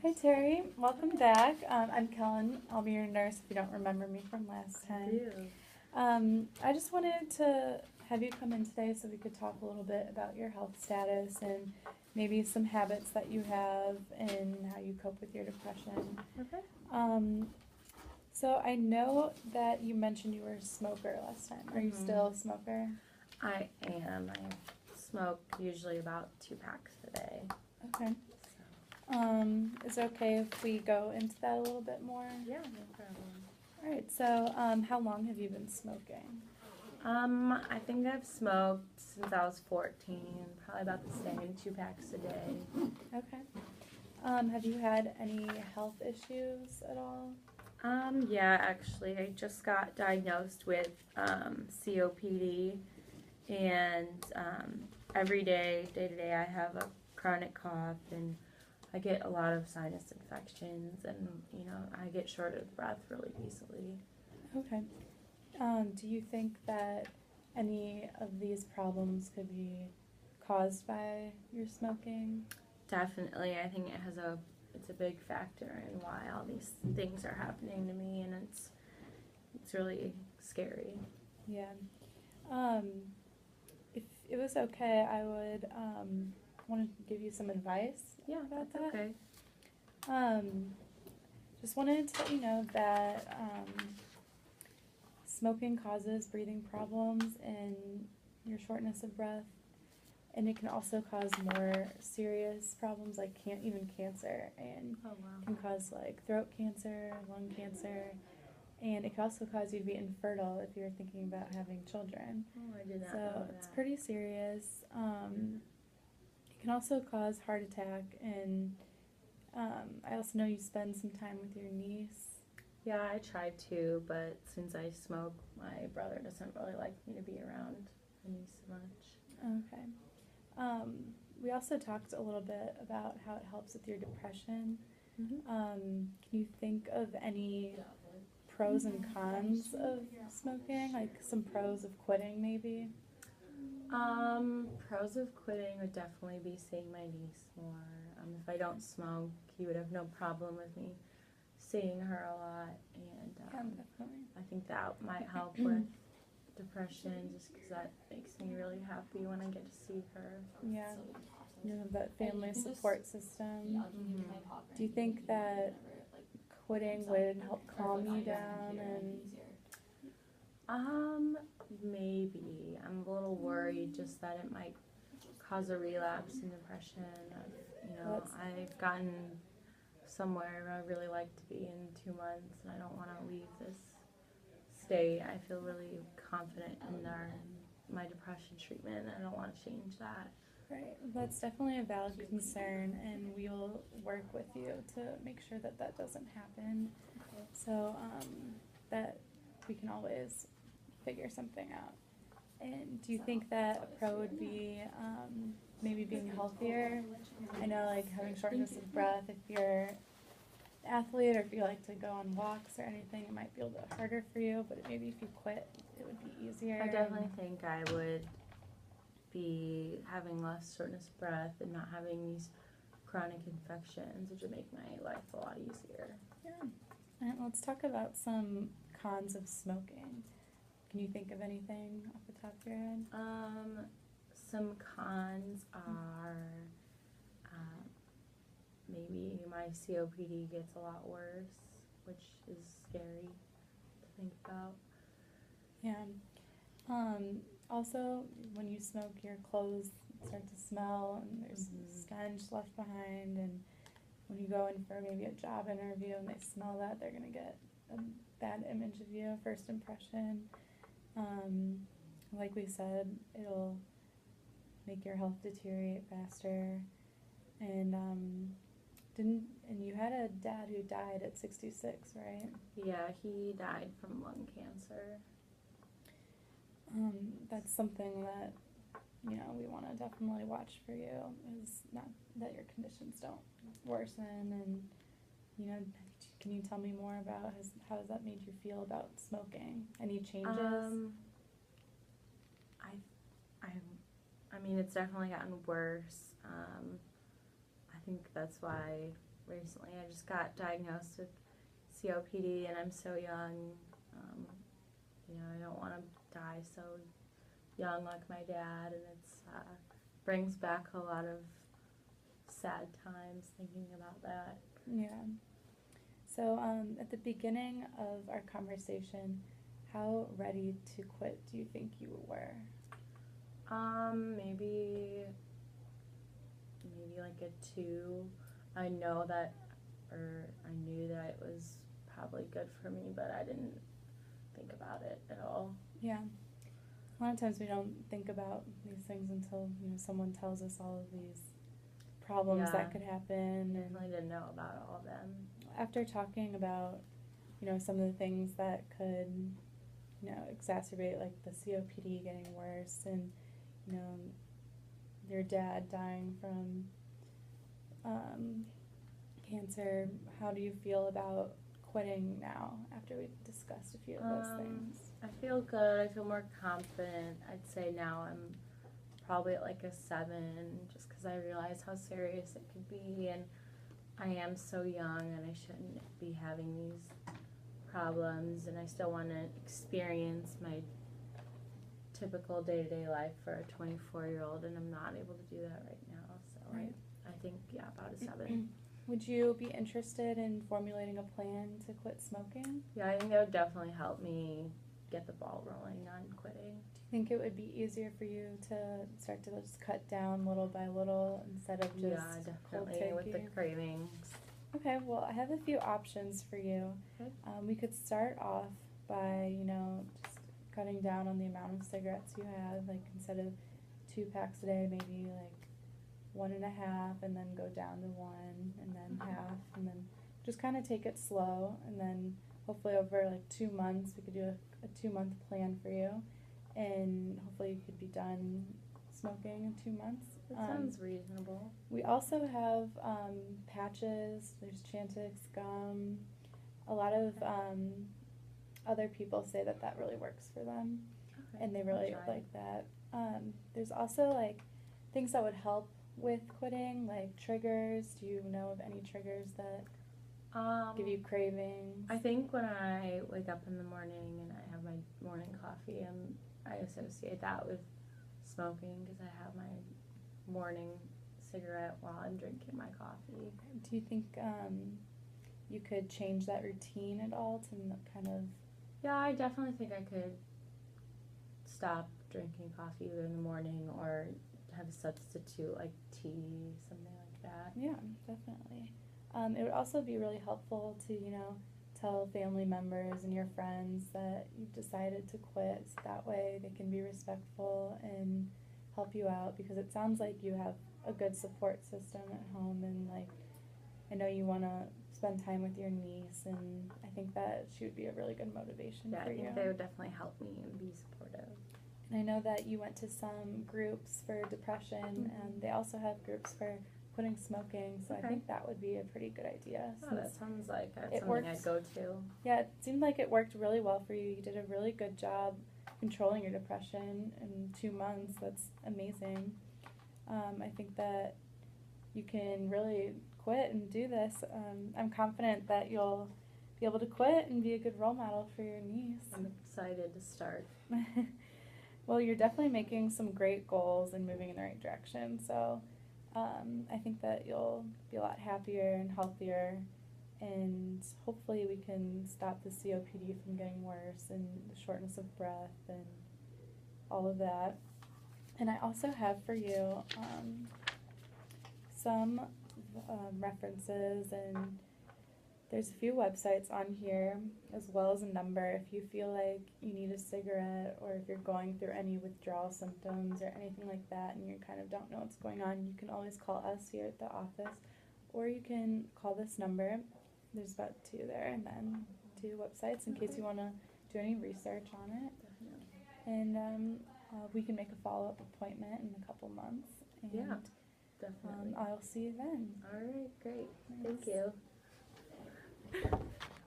Hi Terry, welcome back. I'm Kellen. I'll be your nurse if you don't remember me from last time. do. I just wanted to have you come in today so we could talk a little bit about your health status and maybe some habits that you have and how you cope with your depression. Okay. So I know that you mentioned you were a smoker last time. Are you still a smoker? I am. I smoke usually about 2 packs a day. Okay. Is it okay if we go into that a little bit more? Yeah, no problem. All right. So, how long have you been smoking? I think I've smoked since I was 14, probably about the same, 2 packs a day. Okay. Have you had any health issues at all? Yeah, actually, I just got diagnosed with COPD, and every day, day to day, I have a chronic cough, and I get a lot of sinus infections, and I get short of breath really easily. Okay. Do you think that any of these problems could be caused by your smoking? Definitely, I think it's a big factor in why all these things are happening to me, and it's really scary. Yeah. If it was okay, I would want to give you some advice Yeah, about that's that. okay. Just wanted to let you know that smoking causes breathing problems and your shortness of breath, and it can also cause more serious problems like even cancer, and Oh wow. can cause like throat cancer, lung cancer, and it can also cause you to be infertile if you're thinking about having children. Oh, I did not So know it's that. pretty serious. It can also cause heart attack, and I also know you spend some time with your niece. Yeah, I tried to, but since I smoke, my brother doesn't really like me to be around my niece so much. Okay. We also talked a little bit about how it helps with your depression. Can you think of any pros and cons of smoking? Like some pros of quitting, maybe? Pros of quitting would definitely be seeing my niece more. If I don't smoke, he would have no problem with me seeing her a lot, and Definitely. I think that might help with depression, just because that makes me really happy when I get to see her. Yeah. You have that family support system. Mm-hmm. Do you think that quitting would help calm you down and Maybe. I'm a little worried just that it might cause a relapse in depression. I've gotten somewhere where I really like to be in 2 months, and I don't want to leave this state. I feel really confident in my depression treatment, and I don't want to change that. right? That's definitely a valid concern, and we will work with you to make sure that that doesn't happen. So that we can always figure something out. And do you think that a pro would be maybe being healthier? I know, like having shortness of breath, if you're an athlete or if you like to go on walks or anything, it might be a little bit harder for you, but maybe if you quit, it would be easier. I definitely think I would be having less shortness of breath and not having these chronic infections, which would make my life a lot easier. Yeah. All right, let's talk about some cons of smoking. Can you think of anything off the top of your head? Some cons are maybe my COPD gets a lot worse, which is scary to think about. Yeah. Also, when you smoke, your clothes start to smell, and there's stench left behind. And when you go in for maybe a job interview and they smell that, they're gonna get a bad image of you, first impression. Like we said, it'll make your health deteriorate faster. And you had a dad who died at 66, right? Yeah, he died from lung cancer. That's something that we want to definitely watch for you, is not that your conditions don't worsen. And can you tell me more about how has that made you feel about smoking? Any changes? I mean, it's definitely gotten worse. I think that's why recently. I just got diagnosed with COPD, and I'm so young. I don't want to die so young like my dad, and it's brings back a lot of sad times thinking about that. Yeah. So at the beginning of our conversation, how ready to quit do you think you were? Maybe like a 2. I knew that it was probably good for me, but I didn't think about it at all. Yeah. A lot of times we don't think about these things until, someone tells us all of these problems that could happen. I definitely didn't know about all of them. After talking about, some of the things that could, exacerbate, like the COPD getting worse and, your dad dying from cancer, how do you feel about quitting now after we've discussed a few of those things? I feel good. I feel more confident. I'd say now I'm probably at like a 7, just because I realize how serious it could be, and I am so young and I shouldn't be having these problems, and I still want to experience my typical day-to-day life for a 24-year-old, and I'm not able to do that right now. So right. I think, about a 7. Would you be interested in formulating a plan to quit smoking? Yeah, I think that would definitely help me get the ball rolling on quitting. Do you think it would be easier for you to start to just cut down little by little instead of just definitely with the cravings? Okay, well, I have a few options for you. Okay. We could start off by, just cutting down on the amount of cigarettes you have. Like, instead of 2 packs a day, maybe like 1.5, and then go down to 1, and then half, and then just kind of take it slow, and then hopefully over like 2 months we could do a 2-month plan for you, and hopefully you could be done smoking in 2 months. That sounds reasonable. We also have patches. There's Chantix gum. A lot of other people say that really works for them, and they really like that. There's also like things that would help with quitting, like triggers. Do you know of any triggers that give you cravings? I think when I wake up in the morning and I have my morning coffee, I associate that with smoking because I have my morning cigarette while I'm drinking my coffee. Do you think you could change that routine at all to kind of... Yeah, I definitely think I could stop drinking coffee either in the morning or have a substitute like tea, something like that. Yeah, definitely. It would also be really helpful to, tell family members and your friends that you've decided to quit, so that way they can be respectful and help you out, because it sounds like you have a good support system at home, and like I know you want to spend time with your niece, and I think that she would be a really good motivation for you. Yeah, I think they would definitely help me and be supportive. And I know that you went to some groups for depression, and they also have groups for quitting smoking, so I think that would be a pretty good idea. Oh, that sounds like something I'd go to. Yeah, it seemed like it worked really well for you. You did a really good job controlling your depression in 2 months. That's amazing. I think that you can really quit and do this. I'm confident that you'll be able to quit and be a good role model for your niece. I'm excited to start. Well, you're definitely making some great goals and moving in the right direction, so I think that you'll be a lot happier and healthier, and hopefully we can stop the COPD from getting worse and the shortness of breath and all of that. And I also have for you some references, and there's a few websites on here, as well as a number. If you feel like you need a cigarette, or if you're going through any withdrawal symptoms or anything like that and you kind of don't know what's going on, you can always call us here at the office, or you can call this number. There's about 2 there, and then 2 websites in case you want to do any research on it. And we can make a follow-up appointment in a couple months. And, yeah, definitely. I'll see you then. All right, great. Thanks. Thank you.